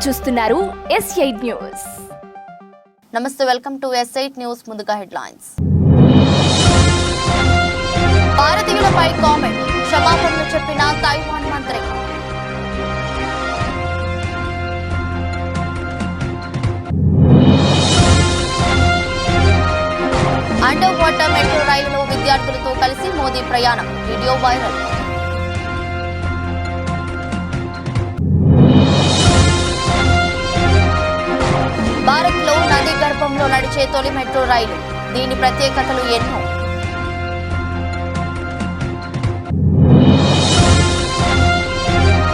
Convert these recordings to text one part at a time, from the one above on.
చూస్తున్నారు S8 news. నమస్తే, welcome to S8 news. ముందుగా హెడ్లైన్స్. భారతీయులపై కామెంట్, క్షమాపణలు చెప్పిన తైవాన్ మంత్రి. అండర్ వాటర్ మెట్రో రైలులో విద్యార్థులతో కలిసి మోదీ ప్రయాణం, వీడియో వైరల్. భారత్లో నదీ గర్భంలో నడిచే తొలి మెట్రో రైలు, దీని ప్రత్యేకతలు ఎన్నో.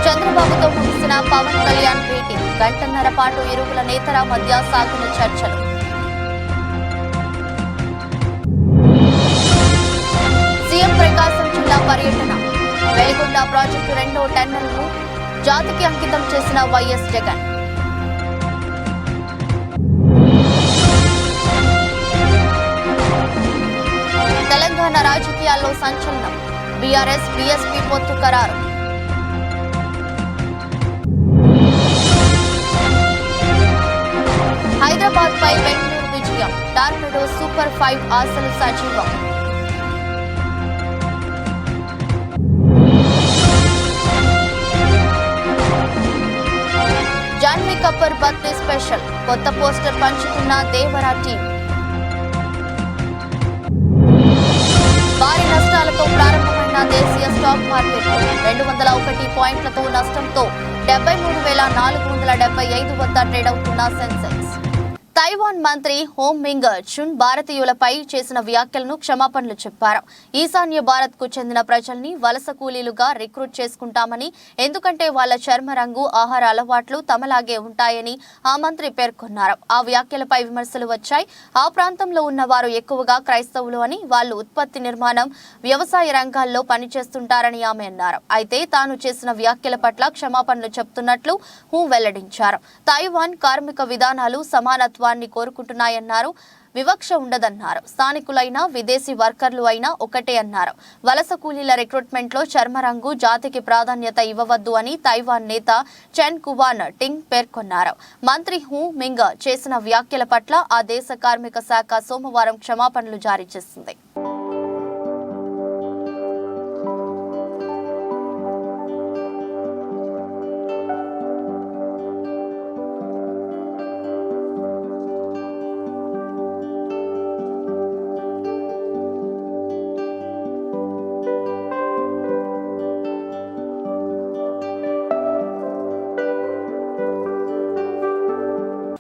చంద్రబాబుతో ముగిసిన పవన్ కళ్యాణ్ భేటీ, గంటన్నర పాటు ఇరువుల నేతల మధ్య సాగిన చర్చలు. సీఎం ప్రకాశం జిల్లా పర్యటన, వెలిగొండ ప్రాజెక్టు 2వ టెండర్ను జాతికి అంకితం చేసిన వైఎస్ జగన్. తెలంగాణ రాజకీయాల్లో సంచలనం, బీఆర్ఎస్ బీఎస్పీ పొత్తు ఖరారు. హైదరాబాద్ పై బెంగళూరు విజయం, టార్పెడో సూపర్ 5 ఆశలు సజీవం. జాన్వీ కపూర్ బర్త్డే స్పెషల్, కొత్త పోస్టర్ పంచుకున్న దేవరా టీం. భారీ నష్టాలతో ప్రారంభమైన దేశీయ స్టాక్ మార్కెట్ 201 పాయింట్లతో నష్టంతో 73,475 వద్ద ట్రేడ్ అవుతున్న సెన్సెక్స్. తైవాన్ మంత్రి హోమ్ మింగ్ చున్ భారతీయులపై చేసిన వ్యాఖ్యలను క్షమాపణలు చెప్పారు. ఈశాన్య భారత్ కు చెందిన ప్రజల్ని వలస కూలీలుగా రిక్రూట్ చేసుకుంటామని, ఎందుకంటే వాళ్ల చర్మ రంగు, ఆహార అలవాట్లు తమలాగే ఉంటాయని ఆ మంత్రి పేర్కొన్నారు. ఆ వ్యాఖ్యలపై విమర్శలు వచ్చాయి. ఆ ప్రాంతంలో ఉన్న వారు ఎక్కువగా క్రైస్తవులు అని, వాళ్లు ఉత్పత్తి, నిర్మాణం, వ్యవసాయ రంగాల్లో పనిచేస్తుంటారని ఆమె అన్నారు. అయితే తాను చేసిన వ్యాఖ్యల పట్ల క్షమాపణలు చెప్తున్నట్లు హూ వెల్లడించారు. తైవాన్ కార్మిక విధానాలు సమానత్వం కోరుకుంటున్నాయన్నారు. వివక్ష ఉండదన్నారు. స్థానికులైనా విదేశీ వర్కర్లు అయినా ఒకటే అన్నారు. వలస కూలీల రిక్రూట్మెంట్ లో చర్మరంగు, జాతికి ప్రాధాన్యత ఇవ్వవద్దు అని తైవాన్ నేత చెన్ కువాన్ టింగ్ పేర్కొన్నారు. మంత్రి హూ మింగ్ చేసిన వ్యాఖ్యల పట్ల ఆ దేశ కార్మిక శాఖ సోమవారం క్షమాపణలు జారీ చేసింది.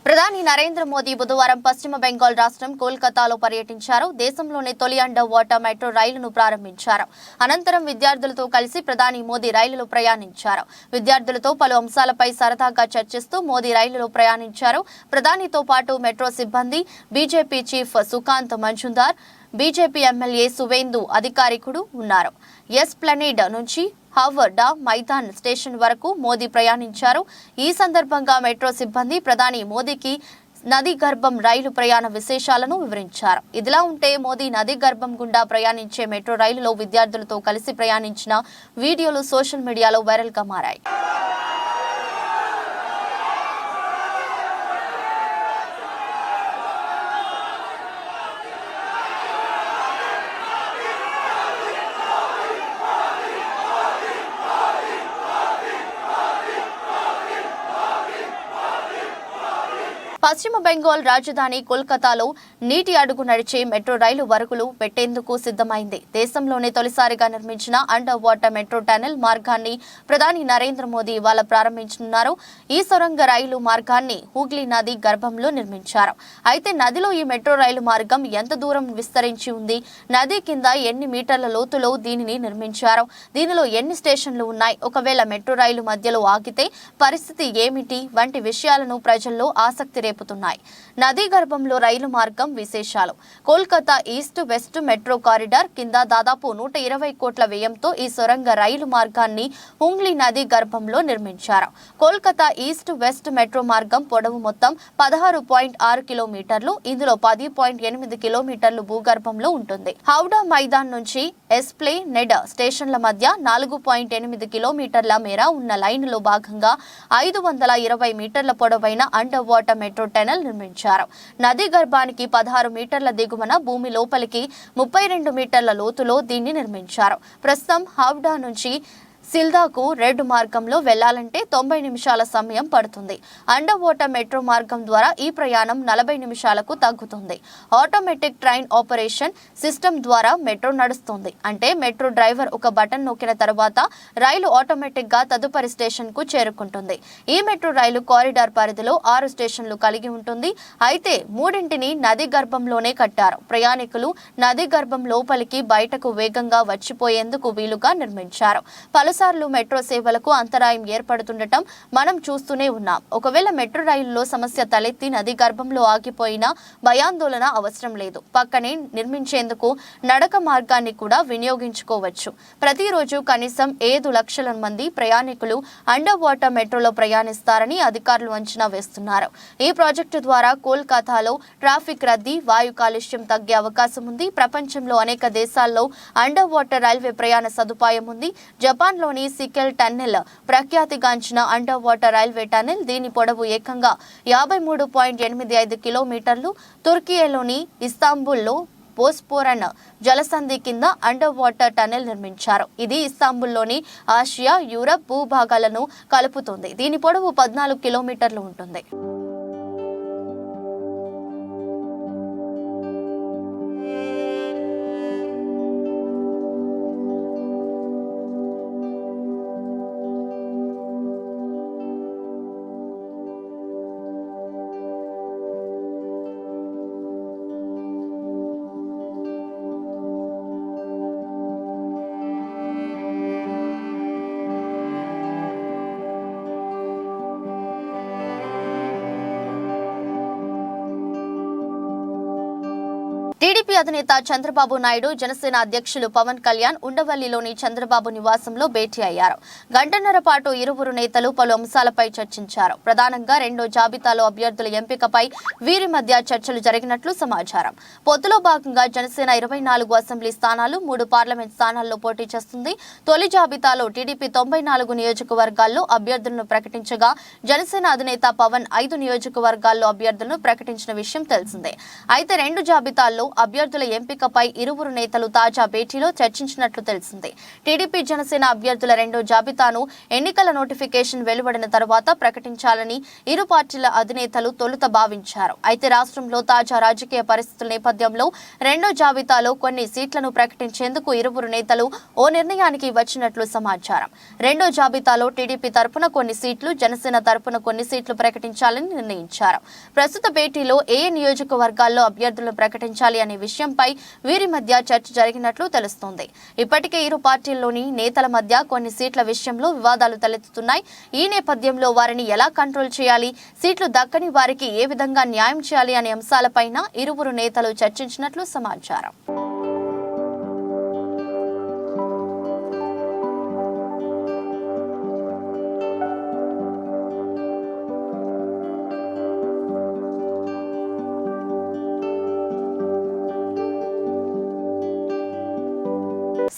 ప్రధాని నరేంద్ర మోదీ బుధవారం పశ్చిమ బెంగాల్ రాష్ట్రం కోల్కతాలో పర్యటించారు. దేశంలోని తొలి అండర్ వాటర్ మెట్రో రైలును ప్రారంభించారు. అనంతరం విద్యార్థులతో కలిసి ప్రధాని మోదీ రైలులో ప్రయాణించారు. విద్యార్థులతో పలు అంశాలపై సరదాగా చర్చిస్తూ మోదీ రైలులో ప్రయాణించారు. ప్రధానితో పాటు మెట్రో సిబ్బంది, BJP chief Sukanta Majumdar, BJP MLA Suvendu అధికారికుడు ఉన్నారు. ఎస్ప్లనేడ్ నుంచి హవర్డా మైదాన్ స్టేషన్ వరకు మోదీ ప్రయాణించారు. ఈ సందర్భంగా మెట్రో సిబ్బంది ప్రధాని మోదీకి నదీ గర్భం రైలు ప్రయాణ విశేషాలను వివరించారు. ఇదిలా ఉంటే మోదీ నదీ గర్భం గుండా ప్రయాణించే మెట్రో రైలులో విద్యార్థులతో కలిసి ప్రయాణించిన వీడియోలు సోషల్ మీడియాలో వైరల్ గా మారాయి. పశ్చిమ బెంగాల్ రాజధాని కోల్కతాలో నీటి అడుగు నడిచే మెట్రో రైలు వరకులు పెట్టేందుకు సిద్ధమైంది. దేశంలోనే తొలిసారిగా నిర్మించిన అండర్ వాటర్ మెట్రో టనెల్ మార్గాన్ని ప్రధాని నరేంద్ర మోదీ ఇవాళ ప్రారంభించనున్నారు. ఈ సొరంగ రైలు మార్గాన్ని హూగ్లీ నది గర్భంలో నిర్మించారు. అయితే నదిలో ఈ మెట్రో రైలు మార్గం ఎంత దూరం విస్తరించి ఉంది, నది కింద ఎన్ని మీటర్ల లోతులో దీనిని నిర్మించారు, దీనిలో ఎన్ని స్టేషన్లు ఉన్నాయి, ఒకవేళ మెట్రో రైలు మధ్యలో ఆగితే పరిస్థితి ఏమిటి వంటి విషయాలను ప్రజల్లో ఆసక్తి రేపుతున్నాయి. నదీ గర్భంలో రైలు మార్గం విశేషాలు. Kolkata east west metro corridor కింద దాదాపు 120 కోట్ల వ్యయంతో ఈ సొరంగ రైలు మార్గాన్ని హుంగ్లీ నది గర్భంలో నిర్మించారు. కోల్కతా ఈస్ట్ వెస్ట్ మెట్రో మార్గం పొడవు మొత్తం 16.6 కిలోమీటర్లు. ఇందులో 10.8 కిలోమీటర్లు భూగర్భంలో ఉంటుంది. హౌడా మైదాన్ నుంచి ఎస్ప్లే నెడ్ స్టేషన్ల మధ్య 4.8 కిలోమీటర్ల మేర ఉన్న లైనులో భాగంగా 520 మీటర్ల పొడవైన అండర్ వాటర్ మెట్రో టనెల్ నిర్మించారు. నది గర్భానికి 16 మీటర్ల దిగువన, భూమి లోపలికి 32 మీటర్ల లోతులో దీన్ని నిర్మించారు. ప్రస్తుతం హౌడా నుంచి సిల్దాకు రెడ్ మార్గంలో వెళ్లాలంటే 90 నిమిషాల సమయం పడుతుంది. అండర్ వాటర్ మెట్రో మార్గం ద్వారా ఈ ప్రయాణం 40 నిమిషాలకు తగ్గుతుంది. ఆటోమేటిక్ ట్రైన్ ఆపరేషన్ సిస్టమ్ ద్వారా మెట్రో నడుస్తుంది. అంటే మెట్రో డ్రైవర్ ఒక బటన్ నొక్కిన తర్వాత రైలు ఆటోమేటిక్ గా తదుపరి స్టేషన్ కు చేరుకుంటుంది. ఈ మెట్రో రైలు కారిడార్ పరిధిలో 6 స్టేషన్లు కలిగి ఉంటుంది. అయితే 3 నది గర్భంలోనే కట్టారు. ప్రయాణికులు నది గర్భం లోపలికి బయటకు వేగంగా వచ్చిపోయేందుకు వీలుగా నిర్మించారు. పలుసార్లు మెట్రో సేవలకు అంతరాయం ఏర్పడుతుండటం మనం చూస్తూనే ఉన్నాం. ఒకవేళ మెట్రో రైలులో సమస్య తలెత్తి నది గర్భంలో ఆగిపోయినా భయాందోళన అవసరం లేదు. పక్కనే నిర్మించేందుకు నడక మార్గాన్ని కూడా వినియోగించుకోవచ్చు. ప్రతిరోజు కనీసం 5 లక్షల మంది ప్రయాణికులు అండర్ వాటర్ మెట్రోలో ప్రయాణిస్తారని అధికారులు అంచనా వేస్తున్నారు. ఈ ప్రాజెక్టు ద్వారా కోల్కతాలో ట్రాఫిక్ రద్దీ, వాయు కాలుష్యం తగ్గే అవకాశం ఉంది. ప్రపంచంలో అనేక దేశాల్లో అండర్ వాటర్ రైల్వే ప్రయాణ సదుపాయం ఉంది. జపాన్లోని సికెల్ టన్నెల్ ప్రఖ్యాతిగాంచిన అండర్ వాటర్ రైల్వే టన్నెల్. దీని పొడవు ఏకంగా 53.85 కిలోమీటర్లు. తుర్కియేలోని ఇస్తాంబుల్లో బోస్పోరన్ జలసంధి కింద అండర్ వాటర్ టనెల్ నిర్మించారు. ఇది ఇస్తాంబుల్లోని ఆసియా, యూరప్ భూభాగాలను కలుపుతుంది. దీని పొడవు 14 కిలోమీటర్లు ఉంటుంది. టీడీపీ అధినేత చంద్రబాబు నాయుడు, జనసేన అధ్యక్షులు పవన్ కళ్యాణ్ ఉండవల్లిలోని చంద్రబాబు నివాసంలో భేటీ అయ్యారు. గంటన్నర పాటు ఇరువురు నేతలు పలు అంశాలపై చర్చించారు. ప్రధానంగా రెండో జాబితాలో అభ్యర్థుల ఎంపికపై వీరి మధ్య చర్చలు జరిగినట్లు సమాచారం. పొత్తులో భాగంగా జనసేన 24 అసెంబ్లీ స్థానాలు, 3 పార్లమెంట్ స్థానాల్లో పోటీ చేస్తుంది. తొలి జాబితాలో టీడీపీ 94 నియోజకవర్గాల్లో అభ్యర్థులను ప్రకటించగా, జనసేన అధినేత పవన్ 5 నియోజకవర్గాల్లో అభ్యర్థులను ప్రకటించిన విషయం తెలిసిందే. అయితే రెండు జాబితాల్లో అభ్యర్థుల ఎంపికపై ఇరువురు నేతలు తాజా భేటీలో చర్చించినట్లు తెలిసింది. టీడీపీ, జనసేన అభ్యర్థుల రెండో జాబితాను ఎన్నికల నోటిఫికేషన్ వెలువడిన తర్వాత ప్రకటించాలని ఇరు పార్టీల అధినేతలు తొలుత భావించారు. అయితే రాష్ట్రంలో తాజా రాజకీయ పరిస్థితుల నేపథ్యంలో రెండో జాబితాలో కొన్ని సీట్లను ప్రకటించేందుకు ఇరువురు నేతలు ఓ నిర్ణయానికి వచ్చినట్లు సమాచారం. రెండో జాబితాలో టీడీపీ తరపున కొన్ని సీట్లు, జనసేన తరపున కొన్ని సీట్లు ప్రకటించాలని నిర్ణయించారు. ప్రస్తుత భేటీలో ఏ నియోజకవర్గాల్లో అభ్యర్థులను ప్రకటించాలి అనే విషయంపై వీరి మధ్య చర్చ జరిగినట్లు తెలుస్తోంది. ఇప్పటికే ఇరు పార్టీల్లోని నేతల మధ్య కొన్ని సీట్ల విషయంలో వివాదాలు తలెత్తుతున్నాయి. ఈ నేపథ్యంలో వారిని ఎలా కంట్రోల్ చేయాలి, సీట్లు దక్కని వారికి ఏ విధంగా న్యాయం చేయాలి అనే అంశాలపైన ఇరువురు నేతలు చర్చించినట్లు సమాచారం.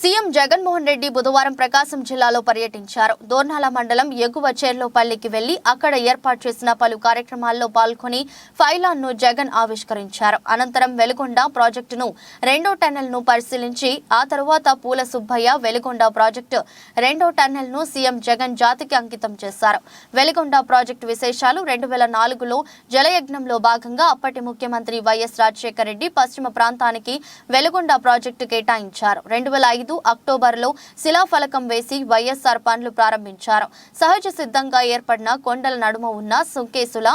సీఎం జగన్మోహన్ రెడ్డి బుధవారం ప్రకాశం జిల్లాలో పర్యటించారు. దోర్నాల మండలం ఎగువ చెర్లోపల్లికి వెళ్లి అక్కడ ఏర్పాటు చేసిన పలు కార్యక్రమాల్లో పాల్గొని ఫైలాన్ను జగన్ ఆవిష్కరించారు. అనంతరం వెలుగొండ ప్రాజెక్టును రెండో టన్నెల్ ను పరిశీలించి ఆ తరువాత పూల సుబ్బయ్య వెలుగొండ ప్రాజెక్టు రెండో టన్నెల్ ను సీఎం జగన్ జాతికి అంకితం చేశారు. వెలుగొండ ప్రాజెక్టు విశేషాలు 2004లో జలయజ్ఞంలో భాగంగా అప్పటి ముఖ్యమంత్రి వైఎస్ రాజశేఖర రెడ్డి పశ్చిమ ప్రాంతానికి వెలుగొండ ప్రాజెక్టు కేటాయించారు. 2005 అక్టోబర్లో శిలాఫలకం వేసి వైఎస్ఆర్ పనులు ప్రారంభించారు. సహజ సిద్ధంగా ఏర్పడిన కొండల నడుమ ఉన్న సుంకేసుల,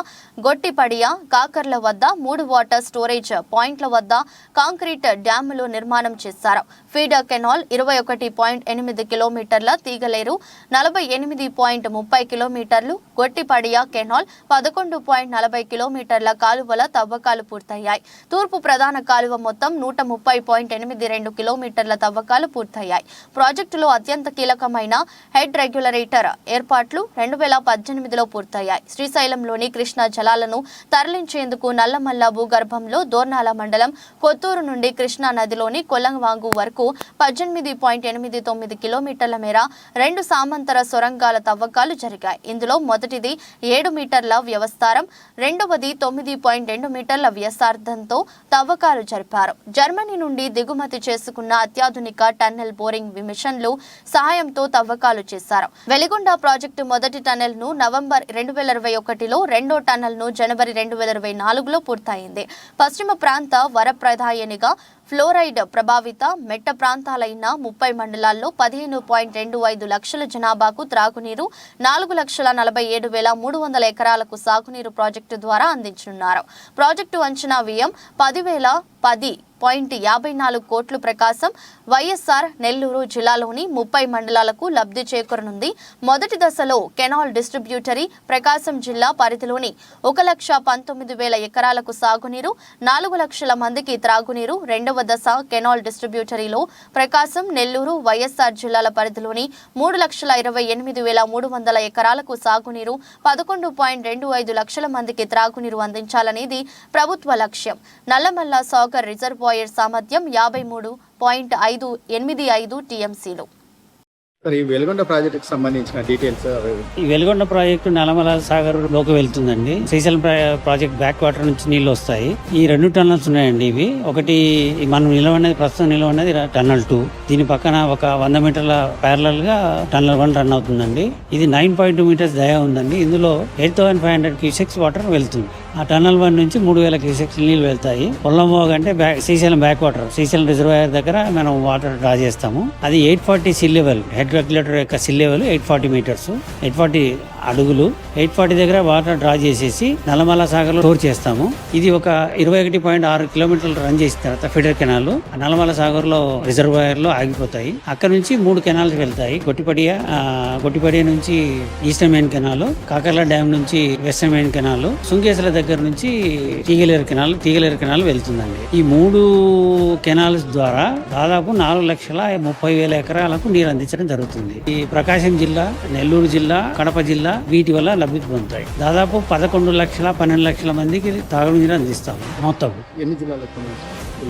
గొట్టిపడియ, కాకర్ల వద్ద 3 వాటర్ స్టోరేజ్ పాయింట్ల వద్ద కాంక్రీట్ డ్యాములు నిర్మాణం చేశారు. ఫీడర్ కెనాల్ 21.8 కిలోమీటర్ల, తీగలేరు 48.30 కిలోమీటర్లు, గొట్టిపడియ కెనాల్ 11.40 కిలోమీటర్ల కాలువల తవ్వకాలు పూర్తయ్యాయి. తూర్పు ప్రధాన కాలువ మొత్తం 130.82 కిలోమీటర్ల తవ్వకాలు పూర్తయ్యాయి. ప్రాజెక్టులో అత్యంత కీలకమైన హెడ్ రెగ్యులేటర్ ఏర్పాట్లు 2018లో పూర్తయ్యాయి. శ్రీశైలంలోని కృష్ణా జలాలను తరలించేందుకు నల్లమల్ల భూగర్భంలో దోర్నాల మండలం కొత్తూరు నుండి కృష్ణా నదిలోని కొల్లంవాగు వరకు వరకు 18.89 కిలోమీటర్ల మేర 2 సామంతర సొరంగాల తవ్వకాలు జరిగాయి. ఇందులో మొదటిది 7 మీటర్ల వ్యవస్థారం, రెండవది 9.2 మీటర్ల వ్యాసార్థంతో తవ్వకాలు జరిపారు. జర్మనీ నుండి దిగుమతి చేసుకున్న అత్యాధునిక టన్నెల్ బోరింగ్ మిషన్లు సహాయంతో తవ్వకాలు చేశారు. వెలిగొండ ప్రాజెక్టు మొదటి టన్నెల్ ను నవంబర్ 2021లో, రెండో టన్నెల్ ను జనవరి 2024లో పూర్తయింది. పశ్చిమ ప్రాంత వరప్రదాయనిగా ఫ్లోరైడ్ ప్రభావిత మెట్ట ప్రాంతాలైన 30 మండలాల్లో 15.25 లక్షల జనాభాకు త్రాగునీరు, 4,47,300 ఎకరాలకు సాగునీరు ప్రాజెక్టు ద్వారా అందించనున్నారు. ప్రాజెక్టు అంచనా వ్యయం 10,010.54 కోట్లు. ప్రకాశం, వైఎస్ఆర్ నెల్లూరు జిల్లాలోని 30 మండలాలకు లబ్ధి చేకూరనుంది. మొదటి దశలో కెనాల్ డిస్ట్రిబ్యూటరీ ప్రకాశం జిల్లా పరిధిలోని 1,19,000 ఎకరాలకు సాగునీరు, 4 లక్షల మందికి త్రాగునీరు. రెండవ దశ కెనాల్ డిస్ట్రిబ్యూటరీలో ప్రకాశం, నెల్లూరు, వైఎస్ఆర్ జిల్లాల పరిధిలోని 3,28,300 ఎకరాలకు సాగునీరు, 11.25 లక్షల మందికి త్రాగునీరు అందించాలనేది ప్రభుత్వ లక్ష్యం. నల్లమల్ల సాగర్ రిజర్వాయర్ సామర్థ్యం 53.585 టీఎంసీలు. ఈ వెలుగొండ ప్రాజెక్టుకి సంబంధించిన డీటెయిల్స్. ఈ వెలుగొండ ప్రాజెక్టు నల్లమల సాగర్ లోకి వెళ్తుందండి. శ్రీశైలం ప్రాజెక్ట్ బ్యాక్ వాటర్ నుంచి నీళ్లు వస్తాయి. ఈ 2 టన్నల్స్ ఉన్నాయండి. ఇవి ఒకటి మనం ప్రస్తుతం నిలవన్నది టన్నల్ 2. దీని పక్కన ఒక 100 మీటర్ల ప్యారలల్ గా టన్నల్ 1 రన్ అవుతుందండి. ఇది 9.2 మీటర్స్ దయా ఉందండి. ఇందులో 8,500 క్యూసెక్స్ వాటర్ వెళ్తుంది. ఆ టన్నల్ 1 నుంచి 3,000 క్యూసెక్స్ నీళ్లు వెళ్తాయి. పొల్లంబోగ అంటే Srisailam back water, Srisailam reservoir దగ్గర మనం వాటర్ డ్రా చేస్తాము. అది 840 సిల్ లెవెల్, హెడ్ రెగ్యులేటర్ యొక్క సిల్ లెవెల్ 840 మీటర్స్, 840 అడుగులు. 840 దగ్గర వాటర్ డ్రా చేసేసి నల్లమల సాగర్ లో స్టోర్ చేస్తాము. ఇది ఒక 21.6 కిలోమీటర్లు రన్ చేసిన తర్వాత ఫీడర్ కెనాల్ నల్లమల సాగర్ లో రిజర్వాయర్ లో ఆగిపోతాయి. అక్కడ నుంచి 3 కెనాల్స్ వెళ్తాయి. గొట్టిపడియ నుంచి eastern main canal, Kakarla dam నుంచి వెస్టర్న్ మెయిన్ కెనాల్, సుంకేశ్వర దగ్గర నుంచి తీగలేరు కెనాల్ వెళ్తుందండి. ఈ 3 కెనాల్స్ ద్వారా దాదాపు 4,30,000 ఎకరాలకు నీరు అందించడం జరుగుతుంది. ఈ ప్రకాశం జిల్లా, నెల్లూరు జిల్లా, కడప జిల్లా వీటి వల్ల లబ్ధి పొందుతాయి. దాదాపు 11,00,000-12 లక్షల మందికి తాగునీరు అందిస్తాము. మొత్తం ఎన్ని జిల్లాలకు?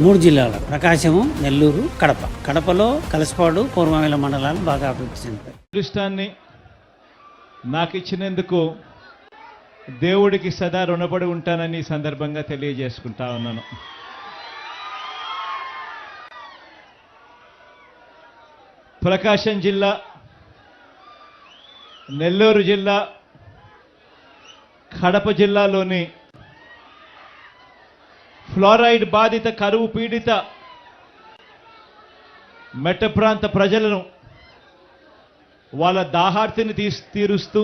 3 జిల్లాలు, ప్రకాశము, నెల్లూరు, కడప. కడపలో కలసపాడు, పూర్వమేల మండలాలు బాగా అభివృద్ధి చెందుతాయి. అదృష్టాన్ని నాకు ఇచ్చినందుకు దేవుడికి సదా రుణపడి ఉంటానని ఈ సందర్భంగా తెలియజేసుకుంటా ఉన్నాను. ప్రకాశం జిల్లా, నెల్లూరు జిల్లా, కడప జిల్లాలోని ఫ్లోరైడ్ బాధిత, కరువు పీడిత మెట్ట ప్రాంత ప్రజలను వాళ్ళ దాహార్తిని తీరుస్తూ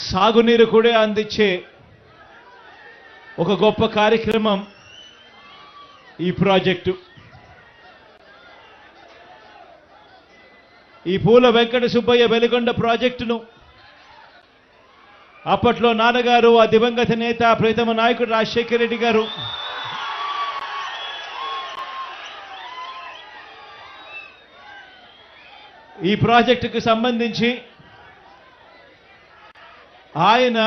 సాగునీరు కూడా అందించే ఒక గొప్ప కార్యక్రమం ఈ ప్రాజెక్టు. ఈ పూల వెంకట సుబ్బయ్య వెలిగొండ ప్రాజెక్టును అప్పట్లో నాన్నగారు, ఆ దివంగత నేత ప్రీతమ నాయకుడు రాజశేఖర రెడ్డి గారు ఈ ప్రాజెక్టుకు సంబంధించి ఆయన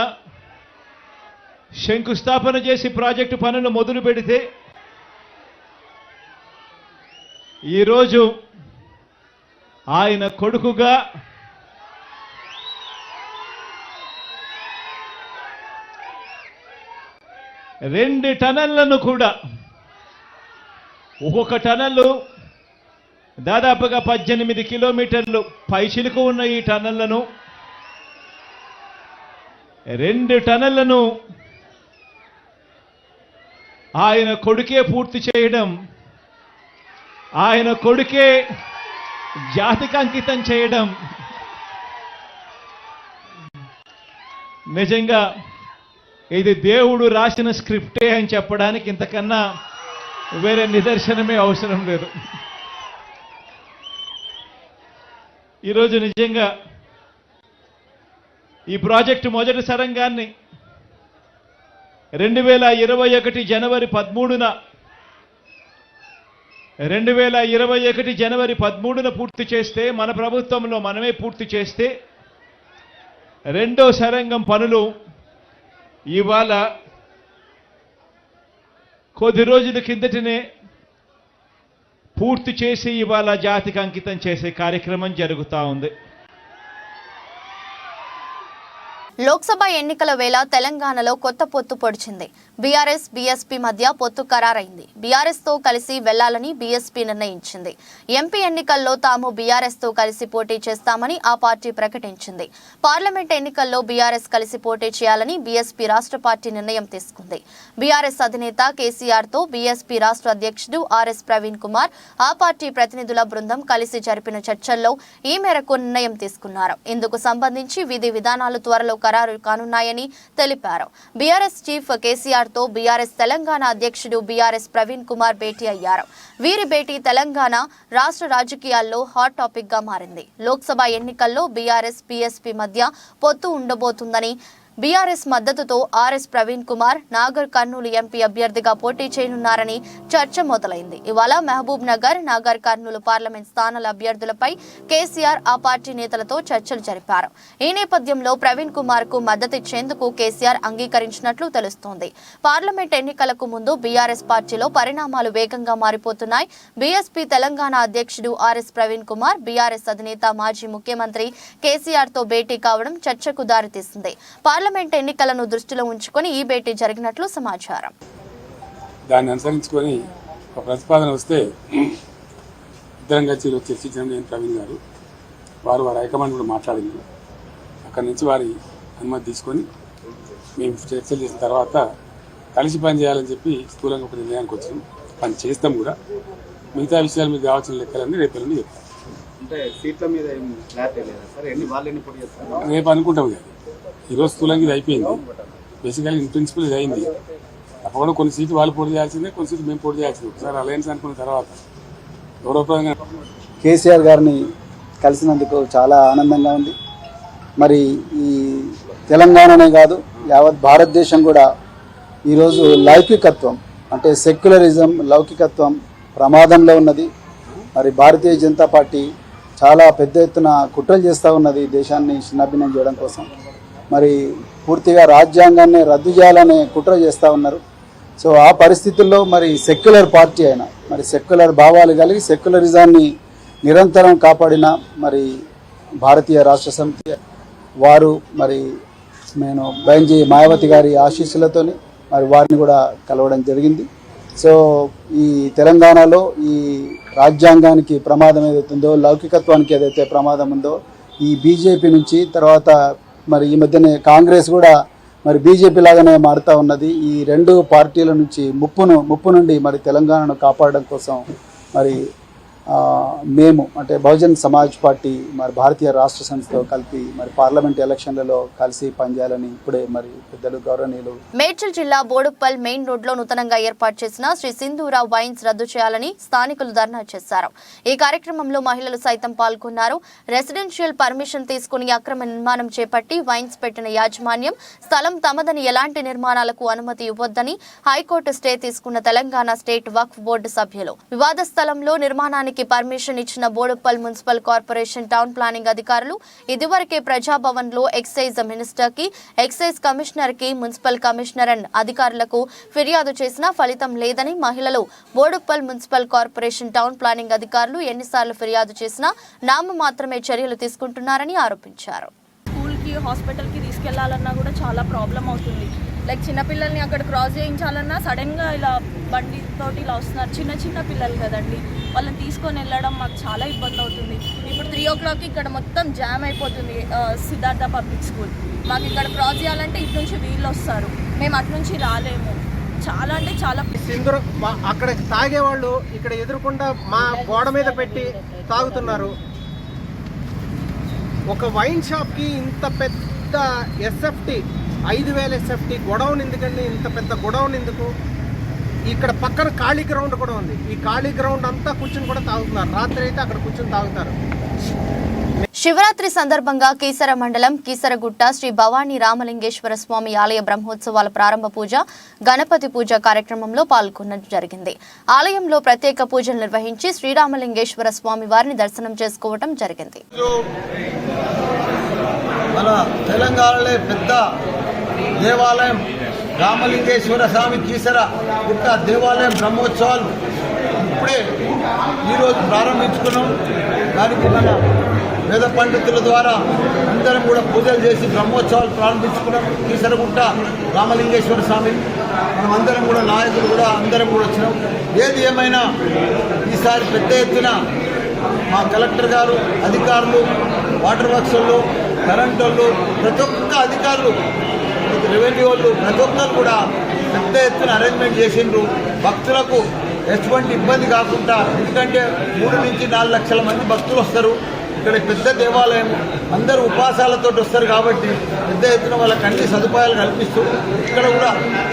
శంకుస్థాపన చేసి ప్రాజెక్టు పనులు మొదలు పెడితే ఈరోజు ఆయన కొడుకుగా రెండు టనళ్లను కూడా, ఒక్కొక్క టనల్లు దాదాపుగా 18 కిలోమీటర్లు పైచిలుకు ఉన్న ఈ టనళ్లను, 2 టనళ్లను ఆయన కొడుకే పూర్తి చేయడం, ఆయన కొడుకే జాతికి అంకితం చేయడం నిజంగా ఇది దేవుడు రాసిన స్క్రిప్టే అని చెప్పడానికి ఇంతకన్నా వేరే నిదర్శనమే అవసరం లేదు. ఈరోజు నిజంగా ఈ ప్రాజెక్టు మొదటి సరంగాన్ని 2021 జనవరి 13న పూర్తి చేస్తే, మన ప్రభుత్వంలో మనమే పూర్తి చేస్తే, రెండో సరంగం పనులు ఇవాళ కొద్ది రోజుల కిందటనే పూర్తి చేసి ఇవాళ జాతికి అంకితం చేసే కార్యక్రమం జరుగుతూ ఉంది. లోక్సభ ఎన్నికల వేళ తెలంగాణలో కొత్త పొత్తు పొడిచింది. బీఆర్ఎస్ బీఎస్పీ మధ్య పొత్తు ఖరారైంది. బీఆర్ఎస్ తో కలిసి వెళ్లాలని బీఎస్పీ నిర్ణయించింది. ఎంపీ ఎన్నికల్లో తాము బీఆర్ఎస్ తో కలిసి పోటీ చేస్తామని ఆ పార్టీ ప్రకటించింది. పార్లమెంట్ ఎన్నికల్లో బీఆర్ఎస్ కలిసి పోటీ చేయాలని బీఎస్పీ రాష్ట్ర పార్టీ నిర్ణయం తీసుకుంది. బీఆర్ఎస్ అధినేత కేసీఆర్ తో బీఎస్పీ రాష్ట్ర అధ్యక్షుడు ఆర్ఎస్ ప్రవీణ్ కుమార్, ఆ పార్టీ ప్రతినిధుల బృందం కలిసి జరిపిన చర్చల్లో ఈ మేరకు నిర్ణయం తీసుకున్నారు. ఇందుకు సంబంధించి విధి విధానాలు త్వరలో ఖరారు కానున్నాయని తెలిపారు. బీఆర్ఎస్ చీఫ్ కేసీఆర్ తో బీఆర్ఎస్ తెలంగాణ అధ్యక్షుడు బీఆర్ఎస్ ప్రవీణ్ కుమార్ భేటీ అయ్యారు. వీరి భేటీ తెలంగాణ రాష్ట్ర రాజకీయాల్లో హాట్ టాపిక్ గా మారింది. లోక్సభ ఎన్నికల్లో బీఆర్ఎస్ బీఎస్పీ మధ్య పొత్తు ఉండబోతుందని, బీఆర్ఎస్ మద్దతుతో ఆర్ఎస్ ప్రవీణ్ కుమార్ నాగర్ కర్నూలు ఎంపీ అభ్యర్థిగా పోటీ చేయనున్నారని చర్చ మొదలైంది. ఇవాళ మహబూబ్ నగర్, నాగర్ కర్నూలు పార్లమెంట్ స్థానాల అభ్యర్థులపై కేసీఆర్ ఆ పార్టీ నేతలతో చర్చలు జరిపారు. ఈ నేపథ్యంలో ప్రవీణ్ కుమార్ కు మద్దతిచ్చేందుకు కేసీఆర్ అంగీకరించినట్లు తెలుస్తోంది. పార్లమెంట్ ఎన్నికలకు ముందు బీఆర్ఎస్ పార్టీలో పరిణామాలు వేగంగా మారిపోతున్నాయి. బీఎస్పీ తెలంగాణ అధ్యక్షుడు ఆర్ఎస్ ప్రవీణ్ కుమార్ బీఆర్ఎస్ అధినేత మాజీ ముఖ్యమంత్రి కేసీఆర్ తో భేటీ కావడం చర్చకు దారితీసింది. పార్లమెంట్ ఎన్నికలను దృష్టిలో ఉంచుకొని ఈ భేటీ జరిగినట్లు సమాచారం. దాన్ని అనుసరించుకొని ఒక ప్రతిపాదన వస్తే ఇద్దరం కలిసి చర్చించిన ప్రవీణ్ గారు, వారి హైకమాండ్ కూడా మాట్లాడింది. అక్కడి నుంచి వారి అనుమతి తీసుకొని మేము చర్చలు చేసిన తర్వాత కలిసి పని చేయాలని చెప్పి స్థూలంగా ఒక నిర్ణయానికి వచ్చాం. పని చేస్తాం కూడా. మిగతా విషయాలు మీకు కావాల్సిన లెక్కలన్నీ రేపు ఎల్లుండి చెప్తాం. అంటే సీట్ల మీద రేపు అనుకుంటాం కదా. ఈరోజు స్థూలంగా ఇది అయిపోయింది. బేసికల్గా ఇన్ ప్రిన్సిపల్ ఇది అయింది. తప్పకుండా కొన్ని సీట్లు వాళ్ళు పోటీ చేయాల్సిందే, కొన్ని సీట్లు మేము పోటీ చేయాల్సింది. ఒకసారి అలయన్స్ అనుకున్న తర్వాత గౌరవప్రదంగా కేసీఆర్ గారిని కలిసినందుకు చాలా ఆనందంగా ఉంది. మరి ఈ తెలంగాణనే కాదు, యావత్ భారతదేశం కూడా ఈరోజు లౌకికత్వం అంటే సెక్యులరిజం, లౌకికత్వం ప్రమాదంలో ఉన్నది. మరి భారతీయ జనతా పార్టీ చాలా పెద్ద ఎత్తున కుట్రలు చేస్తూ ఉన్నది దేశాన్ని చిన్నాభిన్నం చేయడం కోసం. మరి పూర్తిగా రాజ్యాంగాన్ని రద్దు చేయాలనే కుట్ర చేస్తూ ఉన్నారు. సో ఆ పరిస్థితుల్లో మరి సెక్యులర్ పార్టీ అయినా, మరి సెక్యులర్ భావాలు కలిగి సెక్యులరిజాన్ని నిరంతరం కాపాడిన మరి భారతీయ రాష్ట్ర సమితి వారు మరి నేను బైంజీ మాయావతి గారి ఆశీస్సులతోని మరి వారిని కూడా కలవడం జరిగింది. సో ఈ తెలంగాణలో ఈ రాజ్యాంగానికి ప్రమాదం ఏదైతుందో, లౌకికత్వానికి ఏదైతే ప్రమాదం ఉందో, ఈ బీజేపీ నుంచి తర్వాత మరి ఈ మధ్యనే కాంగ్రెస్ కూడా మరి బీజేపీ లాగానే మారుతూ ఉన్నది. ఈ రెండు పార్టీల నుంచి ముప్పు నుండి మరి తెలంగాణను కాపాడడం కోసం మరి మేము అంటే బహుజన్ సమాజ్ పార్టీ మరి భారతీయ రాష్ట్ర సమితితో కలిపి మరి పార్లమెంట్ ఎలక్షన్లలో కలిసి పనిచేయాలని ఇప్పుడే మరి పెద్దలు గౌరవనీయులు. మేడ్చల్ జిల్లా బోడుప్పల్ మెయిన్ రోడ్లో నూతనంగా ఏర్పాటు చేసిన శ్రీ సింధూరావు వైన్స్ రద్దు చేయాలని స్థానికులు ధర్నా చేశారు. ఈ కార్యక్రమంలో మహిళలు సైతం పాల్గొన్నారు. రెసిడెన్షియల్ పర్మిషన్ తీసుకుని అక్రమ నిర్మాణం చేపట్టి వైన్స్ పెట్టిన యాజమాన్యం స్థలం తమదని, ఎలాంటి నిర్మాణాలకు అనుమతి ఇవ్వొద్దని హైకోర్టు స్టే తీసుకున్న తెలంగాణ స్టేట్ వక్ఫ్ బోర్డు సభ్యులు. వివాద స్థలంలో నిర్మాణానికి పర్మిషన్ ఇచ్చిన Boduppal municipal corporation town planning అధికారులు ఇదివరకే ప్రజాభవన్ లో ఎక్సైజ్ మినిస్టర్ కి, ఎక్సైజ్ కమిషనర్ కి, మున్సిపల్ కమిషనర్ అండ్ అధికారులకు ఫిర్యాదు చేసినా ఫలితం లేదని మహిళలు Boduppal municipal corporation town planning అధికారులు ఎన్నిసార్లు ఫిర్యాదు చేసినా నామ మాత్రమే చర్యలు తీసుకుంటున్నారని ఆరోపించారు. స్కూల్కి, హాస్పిటల్కి తీసుకెళ్లాలన్నా కూడా చాలా ప్రాబ్లం అవుతుంది. లైక్ చిన్నపిల్లల్ని అక్కడ క్రాస్ చేయించాలన్నా సడన్గా ఇలా బండితోటి ఇలా వస్తున్నారు. చిన్న పిల్లలు కదండి, వాళ్ళని తీసుకొని వెళ్ళడం మాకు చాలా ఇబ్బంది అవుతుంది. ఇప్పుడు 3 o'clock ఇక్కడ మొత్తం జామ్ అయిపోతుంది. సిద్ధార్థ పబ్లిక్ స్కూల్ మాకు ఇక్కడ క్రాస్ చేయాలంటే ఇటు నుంచి వీళ్ళు వస్తారు, మేము అటు నుంచి రాలేము. చాలా అంటే చాలా అక్కడ తాగేవాళ్ళు ఇక్కడ ఎదురుకుండా మా గోడ మీద పెట్టి తాగుతున్నారు. ఒక వైన్ షాప్కి ఇంత పెద్ద ఎస్ఎఫ్టీ 5,000 ఎస్ఎఫ్టీ గొడౌన్ ఎందుకండి? ఇంత పెద్ద గొడౌన్ ఎందుకు? ఇక్కడ పక్కన ఖాళీ గ్రౌండ్ కూడా ఉంది. ఈ ఖాళీ గ్రౌండ్ అంతా కూర్చుని కూడా తాగుతున్నారు. రాత్రి అయితే అక్కడ కూర్చుని తాగుతారు. శివరాత్రి సందర్భంగా కీసర మండలం కీసరగుట్ట శ్రీ భవానీ రామలింగేశ్వర స్వామి ఆలయ బ్రహ్మోత్సవాల ప్రారంభ పూజ, గణపతి పూజ కార్యక్రమంలో పాల్గొనడం జరిగింది. ఆలయంలో ప్రత్యేక పూజలు నిర్వహించి శ్రీరామలింగేశ్వర స్వామి వారిని దర్శనం చేసుకోవడం జరిగింది. మన తెలంగాణలో పెద్ద దేవాలయం రామలింగేశ్వర స్వామి కీసర గుట్ట దేవాలయం బ్రహ్మోత్సవాలు ఇప్పుడే ఈరోజు ప్రారంభించుకున్నాం. దానికి మన వేద పండితుల ద్వారా అందరం కూడా పూజలు చేసి బ్రహ్మోత్సవాలు ప్రారంభించుకున్నాం. కీసరగుట్ట రామలింగేశ్వర స్వామి మనం అందరం కూడా నాయకులు కూడా అందరం కూడా వచ్చినాం. ఏది ఏమైనా ఈసారి పెద్ద ఎత్తున మా కలెక్టర్ గారు, అధికారులు, వాటర్ వర్క్స్ వాళ్ళు, కరెంట్ వాళ్ళు, ప్రతి ఒక్క అధికారులు, రెవెన్యూ వాళ్ళు ప్రతి ఒక్కరు కూడా పెద్ద ఎత్తున అరేంజ్మెంట్ చేసిండ్రు. భక్తులకు ఎటువంటి ఇబ్బంది కాకుండా, ఎందుకంటే 3 నుంచి 4 లక్షల మంది భక్తులు వస్తారు. ఇక్కడ పెద్ద దేవాలయం, అందరూ ఉపాసాలతో వస్తారు కాబట్టి పెద్ద ఎత్తున వాళ్ళకి అన్ని సదుపాయాలు కల్పిస్తూ ఇక్కడ కూడా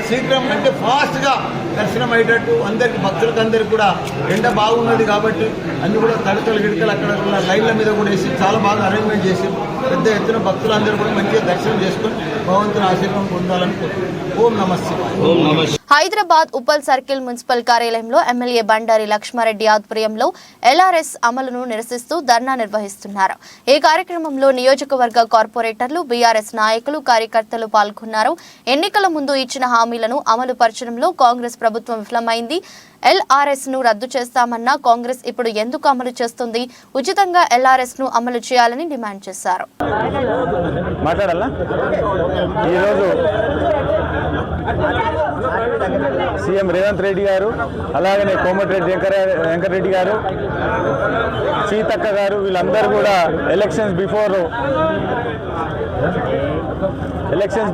శీఘ్రం అంటే ఫాస్ట్గా దర్శనం అయ్యేటట్టు అందరికి భక్తులకు అందరికి కూడా ఎండ బాగున్నది కాబట్టి అన్ని కూడా తడకలు గిడకలు అక్కడ లైన్ల మీద కూడా వేసి చాలా బాగా అరేంజ్మెంట్ చేసి పెద్ద ఎత్తున భక్తులందరూ కూడా మంచిగా దర్శనం చేసుకొని భగవంతుని ఆశీర్వాదం పొందాలని కోరుతున్నాను. ఓం నమస్తే. హైదరాబాద్ ఉప్పల్ సర్కిల్ మున్సిపల్ కార్యాలయంలో ఎమ్మెల్యే బండారి లక్ష్మారెడ్డి ఆధ్వర్యంలో ఎల్ఆర్ఎస్ అమలును నిరసిస్తూ ధర్నా నిర్వహిస్తున్నారు. ఈ కార్యక్రమంలో నియోజకవర్గ కార్పొరేటర్లు, బీఆర్ఎస్ నాయకులు, కార్యకర్తలు పాల్గొన్నారు. ఎన్నికల ముందు ఇచ్చిన హామీలను అమలు పరచడంలో కాంగ్రెస్ ప్రభుత్వం విఫలమైంది. ఎల్ఆర్ఎస్ ను రద్దు చేస్తామన్న కాంగ్రెస్ ఇప్పుడు ఎందుకు అమలు చేస్తుంది? ఉచితంగా ఎల్ఆర్ఎస్ ను అమలు చేయాలని డిమాండ్ చేశారు. సీఎం రేవంత్ రెడ్డి గారు, అలాగనే కోమటిరెడ్డి వెంకటరెడ్డి గారు, సీతక్క గారు వీళ్ళందరూ కూడా ఎలక్షన్స్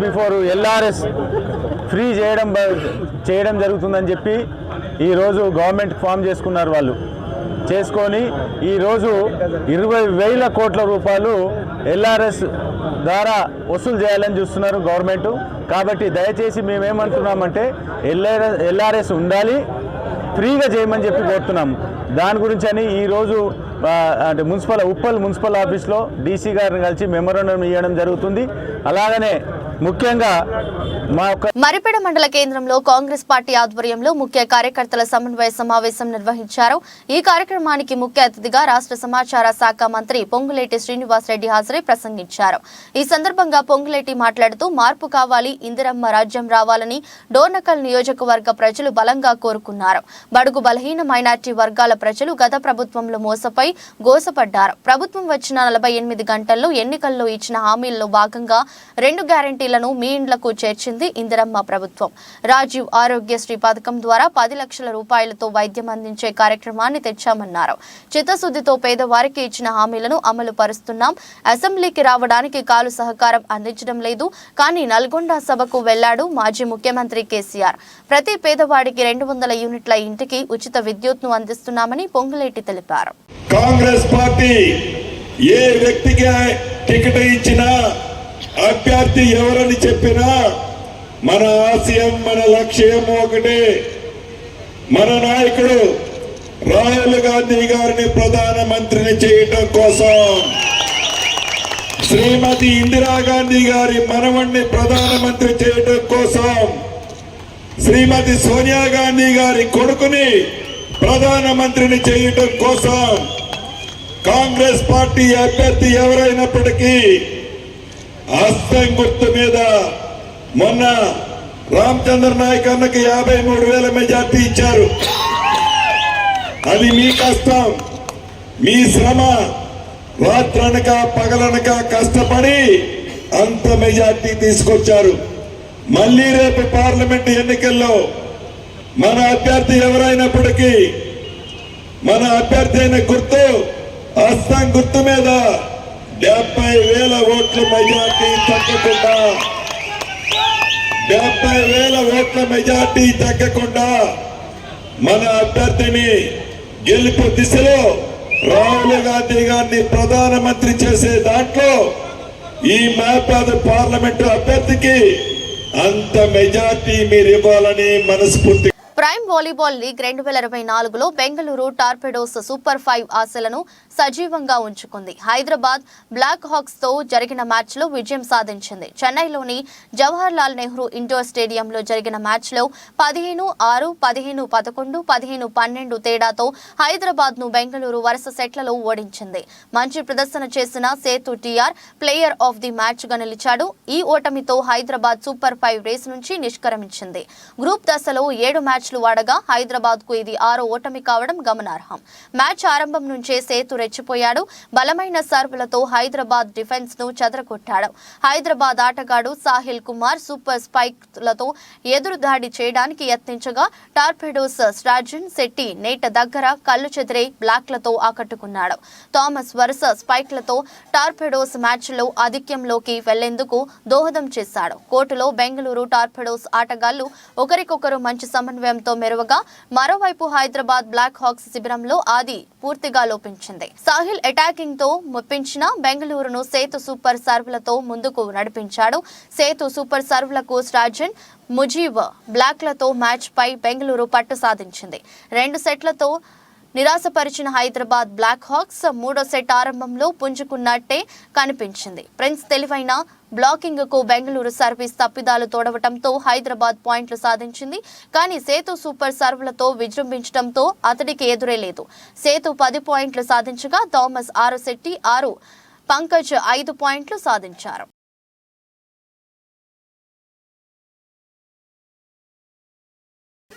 బిఫోర్ ఎల్ఆర్ఎస్ ఫ్రీ చేయడం జరుగుతుందని చెప్పి ఈరోజు గవర్నమెంట్ ఫామ్ చేసుకున్నారు. వాళ్ళు చేసుకొని ఈరోజు 20,000 కోట్ల రూపాయలు ఎల్ఆర్ఎస్ ద్వారా వసూలు చేయాలని చూస్తున్నారు గవర్నమెంట్. కాబట్టి దయచేసి మేమేమంటున్నామంటే ఎల్ఆర్ఎస్ ఉండాలి, ఫ్రీగా చేయమని చెప్పి కోరుతున్నాము. దాని గురించి అని ఈరోజు అంటే ఉప్పల్ మున్సిపల్ ఆఫీస్లో డీసీ గారిని కలిసి మెమోరాండం ఇవ్వడం జరుగుతుంది. అలాగనే ముఖ్యంగా మరిపేడ మండల కేంద్రంలో కాంగ్రెస్ పార్టీ ఆధ్వర్యంలో ముఖ్య కార్యకర్తల సమన్వయ సమావేశం నిర్వహించారు. ఈ కార్యక్రమానికి ముఖ్య అతిథిగా రాష్ట్ర సమాచార శాఖ మంత్రి పొంగులేటి శ్రీనివాసరెడ్డి హాజరై ప్రసంగించారు. ఈ సందర్భంగా పొంగులేటి మాట్లాడుతూ మార్పు కావాలి, ఇందిరమ్మ రాజ్యం రావాలని డోర్నకల్ నియోజకవర్గ ప్రజలు బలంగా కోరుకున్నారు. బడుగు బలహీన మైనార్టీ వర్గాల ప్రజలు గత ప్రభుత్వంలో మోసపై గోసపడ్డారు. ప్రభుత్వం వచ్చిన 48 గంటల్లో ఎన్నికల్లో ఇచ్చిన హామీల్లో భాగంగా 2 గ్యారెంటీలను మీ ఇండ్లకు చేర్చింది ఇందిరమ్మ ప్రభుత్వం. రాజీవ్ ఆరోగ్యశ్రీ పథకం ద్వారా 10 లక్షల రూపాయలతో వైద్యం అందించే కార్యక్రమాన్ని తెచ్చామన్నారు. చిత్తశుద్ధితో పేదవారికి ఇచ్చిన హామీలను అమలు పరుస్తున్నాం. అసెంబ్లీకి రావడానికి కాలు సహకారం అందించడం లేదు, కానీ నల్గొండ సభకు వెళ్లాడు మాజీ ముఖ్యమంత్రి కేసీఆర్. ప్రతి పేదవాడికి 200 యూనిట్ల ఇంటికి ఉచిత విద్యుత్ను అందిస్తున్నామని పొంగులేటి తెలిపారు. కాంగ్రెస్ పార్టీ ఏ వ్యక్తికి టికెట్ ఇచ్చినా, అభ్యర్థి ఎవరని చెప్పినా మన ఆశయం, మన లక్ష్యం ఒకటే. మన నాయకుడు రాహుల్ గాంధీ గారిని ప్రధానమంత్రిని చేయటం కోసం, శ్రీమతి ఇందిరాగాంధీ గారి మనవణ్ణి ప్రధానమంత్రి చేయటం కోసం, శ్రీమతి సోనియా గాంధీ గారి కొడుకుని ప్రధానమంత్రిని చేయటం కోసం కాంగ్రెస్ పార్టీ అభ్యర్థి ఎవరైనప్పటికీ హస్తం గుర్తు మీద మొన్న రామచంద్ర నాయక్ అన్నకి 53,000 మెజార్టీ ఇచ్చారు. అది మీ కష్టం, మీ శ్రమ, రాత్రనక పగలనక కష్టపడి అంత మెజార్టీ తీసుకొచ్చారు. మళ్ళీ రేపు పార్లమెంట్ ఎన్నికల్లో మన అభ్యర్థి ఎవరైనప్పటికీ మన అభ్యర్థి అయిన గుర్తు హస్తం గుర్తు మీద 70,000 ఓట్ల మెజార్టీ తగ్గకుండా 70,000 ఓట్ల మెజార్టీ తగ్గకుండా మన అభ్యర్థిని గెలుపు దిశలో రాహుల్ గాంధీ గారిని ప్రధానమంత్రి చేసే దాంట్లో ఈ మహబాద్ పార్లమెంటు అభ్యర్థికి అంత మెజార్టీ మీరు ఇవ్వాలని మనస్ఫూర్తి. ప్రైమ్ వాలీబాల్ లీగ్ 2024లో బెంగళూరు టార్పెడోస్ సూపర్ 5 ఆశలను సజీవంగా ఉంచుకుంది. హైదరాబాద్ బ్లాక్ హాక్స్ తో జరిగిన మ్యాచ్ లో విజయం సాధించింది. చెన్నైలోని జవహర్ లాల్ నెహ్రూ ఇండోర్ స్టేడియంలో జరిగిన మ్యాచ్ లో 15-6, 15-11, 15-12 తేడాతో హైదరాబాద్ ను బెంగళూరు వరుస సెట్లలో ఓడించింది. మంచి ప్రదర్శన చేసిన Sethu TR player of the match గా నిలిచాడు. ఈ ఓటమితో హైదరాబాద్ సూపర్ 5 రేస్ నుంచి నిష్క్రమించింది. గ్రూప్ దశలో 7 మ్యాచ్లు ఆడగా హైదరాబాద్ కు ఇది 6వ ఓటమి కావడం గమనార్హం. మ్యాచ్ ఆరంభం నుంచే సేతు రెచ్చిపోయాడు. బలమైన సర్వులతో హైదరాబాద్ డిఫెన్స్ ను చెదరగొట్టాడు. హైదరాబాద్ ఆటగాడు సాహిల్ కుమార్ సూపర్ స్పైక్లతో ఎదురుదాడి చేయడానికి యత్నించగా టార్పెడోస్ స్ట్రాజన్ శెట్టి నేట దగ్గర కళ్ళు చెదిరే బ్లాక్లతో ఆకట్టుకున్నాడు. థామస్ వరుస స్పైక్లతో టార్పెడోస్ మ్యాచ్ లో ఆధిక్యంలోకి వెళ్లేందుకు దోహదం చేశాడు. కోర్టులో బెంగళూరు టార్పెడోస్ ఆటగాళ్లు ఒకరికొకరు మంచి సమన్వయంతో మెరువగా, మరోవైపు హైదరాబాద్ బ్లాక్ హాక్స్ శిబిరంలో ఆది పూర్తిగా లోపించింది. సాహిల్ అటాకింగ్ తో మెప్పించిన బెంగళూరును సేతు సూపర్ సర్వ్లతో ముందుకు నడిపించాడు. సేతు సూపర్ సర్వ్లకు స్ట్రాజన్, ముజీబ్ బ్లాక్లతో మ్యాచ్ పై బెంగళూరు పట్టు సాధించింది. 2 సెట్లతో నిరాశపరిచిన హైదరాబాద్ బ్లాక్ హాక్స్ 3వ సెట్ ఆరంభంలో పుంజుకున్నట్టే కనిపించింది. ప్రిన్స్ తెలివైన బ్లాకింగ్ కు బెంగళూరు సర్వీస్ తప్పిదాలు తోడవటంతో హైదరాబాద్ పాయింట్లు సాధించింది. కానీ సేతు సూపర్ సర్వ్లతో విజృంభించడంతో అతడికి ఎదురే లేదు. సేతు 10 పాయింట్లు సాధించగా థామస్ 6, శెట్టి 6, పంకజ్ 5 పాయింట్లు సాధించారు.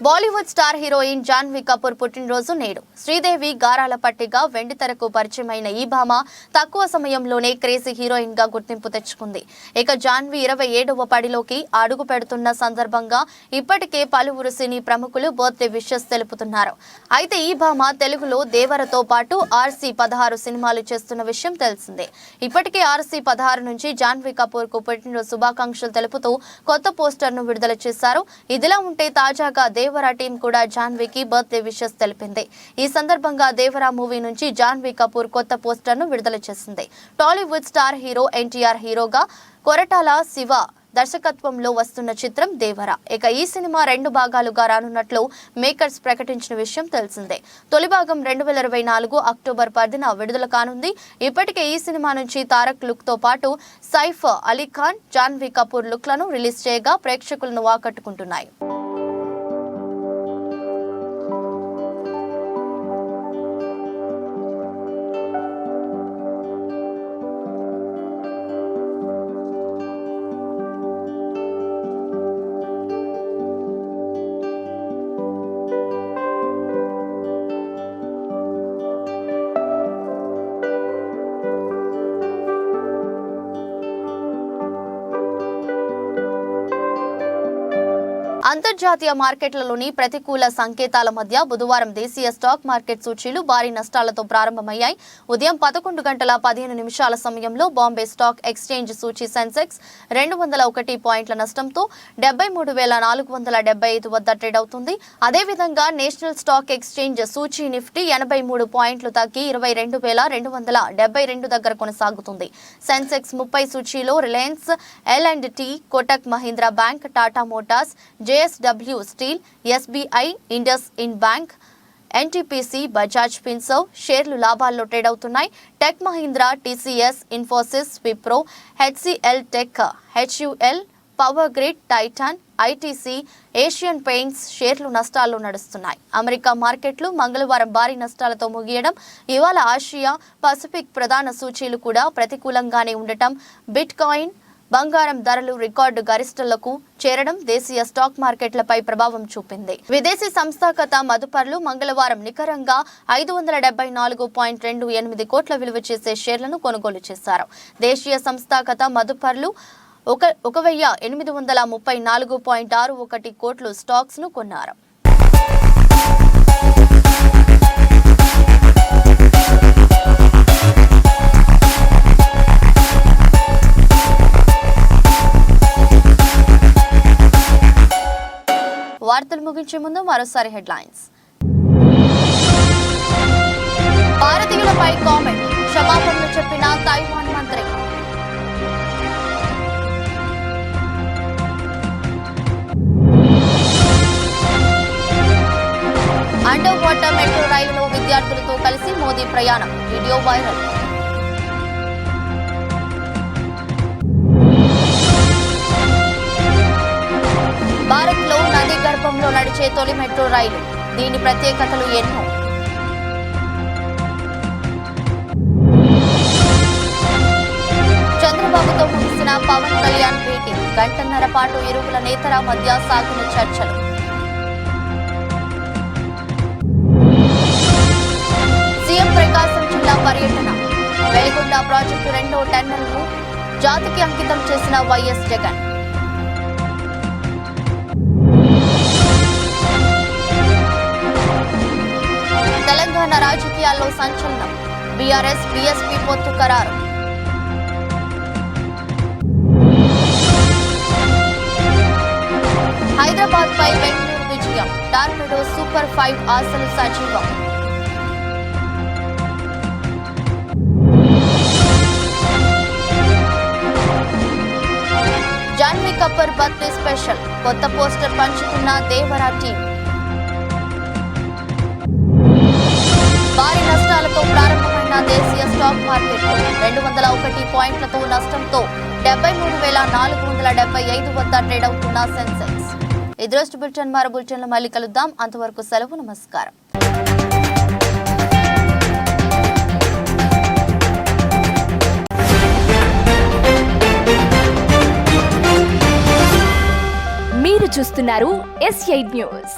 బాలీవుడ్ స్టార్ హీరోయిన్ జాన్వీ కపూర్ పుట్టినరోజు నేడు. శ్రీదేవి గారాల పట్టిగా వెండితెరకు పరిచయమైన ఈ భామ తక్కువ సమయంలోనే క్రేజీ హీరోయిన్ గా గుర్తింపు తెచ్చుకుంది. ఇక జాన్వీ 27వ పడిలోకి అడుగు పెడుతున్న సందర్భంగా ఇప్పటికే పలువురు సినీ ప్రముఖులు బర్త్డే విషెస్ తెలుపుతున్నారు. అయితే ఈ భామ తెలుగులో దేవరతో పాటు RC-16 సినిమాలు చేస్తున్న విషయం తెలిసిందే. ఇప్పటికే RC-16 నుంచి జాన్వీ కపూర్ కు పుట్టినరోజు శుభాకాంక్షలు తెలుపుతూ కొత్త పోస్టర్ ను విడుదల చేశారు. ఇదిలా ఉంటే తాజాగా దేవరా టీం కూడా జాన్వీకి బర్త్డే విషెస్ తెలిపింది. ఈ సందర్భంగా దేవరా మూవీ నుంచి జాన్వీ కపూర్ కొత్త పోస్టర్ ను విడుదల చేసింది. టాలీవుడ్ స్టార్ హీరో NTR హీరోగా, కొరటాల శివ దర్శకత్వంలో వస్తున్న చిత్రం దేవరా. ఇక ఈ సినిమా 2 భాగాలుగా రానున్నట్లు మేకర్స్ ప్రకటించిన విషయం తెలిసిందే. తొలి భాగం 2024 అక్టోబర్ 10న విడుదల కానుంది. ఇప్పటికే ఈ సినిమా నుంచి తారక్ లుక్ తో పాటు సైఫ్ అలీ ఖాన్, జాన్వీ కపూర్ లుక్లను రిలీజ్ చేయగా ప్రేక్షకులను ఆకట్టుకుంటున్నాయి. అంతర్జాతీయ మార్కెట్లలోని ప్రతికూల సంకేతాల మధ్య బుధవారం దేశీయ స్టాక్ మార్కెట్ సూచీలు భారీ నష్టాలతో ప్రారంభమయ్యాయి. ఉదయం 11:15 సమయంలో బాంబే స్టాక్ ఎక్స్చేంజ్ సూచీ సెన్సెక్స్ 201 పాయింట్ల నష్టంతో 73,475 వద్ద ట్రేడ్ అవుతుంది. అదేవిధంగా నేషనల్ స్టాక్ ఎక్స్చేంజ్ సూచీ నిఫ్టీ 83 పాయింట్లు తగ్గి 22,272 దగ్గర కొనసాగుతుంది. సెన్సెక్స్ 30 సూచీలో Reliance, L&T, Kotak Mahindra Bank, Tata Motors, JSW Steel, SBI, IndusInd Bank, NTPC, Bajaj Finserv షేర్లు లాభాల్లో ట్రేడ్ అవుతున్నాయి. Tech Mahindra, TCS, Infosys, Wipro, HCL Tech, HUL, Power Grid, Titan, ITC, Asian Paints షేర్లు నష్టాల్లో నడుస్తున్నాయి. అమెరికా మార్కెట్లు మంగళవారం భారీ నష్టాలతో ముగియడం, ఇవాళ ఆసియా పసిఫిక్ ప్రధాన సూచీలు కూడా ప్రతికూలంగానే ఉండటం, బిట్ కాయిన్, బంగారం ధరలు రికార్డు గరిష్టాలకు చేరడం దేశీయ స్టాక్ మార్కెట్లపై ప్రభావం చూపింది. విదేశీ సంస్థాగత మదుపర్లు మంగళవారం నికరంగా 574.28 కోట్ల విలువ చేసే షేర్లను కొనుగోలు చేశారు. దేశీయ సంస్థాగత మదుపర్లు 1,834.61 కోట్లు స్టాక్స్ ను కొన్నారు. వార్తలు ముగించే ముందు మరోసారి హెడ్లైన్స్. భారతీయులపై కామెంట్, క్షమాపణలు చెప్పిన తైవాన్ మంత్రి. అండర్ వాటర్ మెట్రో రైలులో విద్యార్థులతో కలిసి మోదీ ప్రయాణం, వీడియో వైరల్. భారత్లో నదీ గర్భంలో నడిచే తొలి మెట్రో రైలు, దీని ప్రత్యేకతలు ఎన్నో. చంద్రబాబుతో ముగిసిన పవన్ కళ్యాణ్ భేటీ, గంటన్నర పాటు ఇరువుల నేతల మధ్య సాగిన చర్చలు. సీఎం ప్రకాశం జిల్లా పర్యటన, వెలిగొండ ప్రాజెక్టు 2వ టన్నెల్ను జాతికి అంకితం చేసిన వైఎస్ జగన్. తెలంగాణ రాజకీయాల్లో సంచలనం, బీఆర్ఎస్ బీఎస్పీ పొత్తు ఖరారు. హైదరాబాద్ పై బెంగళూరు విజయం, టార్పెడో సూపర్ 5 ఆశలు సజీవం. జాన్వీ కపూర్ బర్త్డే స్పెషల్, కొత్త పోస్టర్ పంచుకున్న దేవరా టీం. భారీ నష్టాలతో ప్రారంభమైన దేశీయ స్టాక్ మార్కెట్ 201 పాయింట్లతో నష్టంతో 73,475 వద్ద ట్రేడ్ అవుతున్న సెన్సెక్స్. ఈ దృష్టి బులెటిన్ మరో బులెటిన్లో మళ్ళీ కలుద్దాం. అంతవరకు సెలవు, నమస్కారం. మీరు చూస్తున్నారు S8 న్యూస్.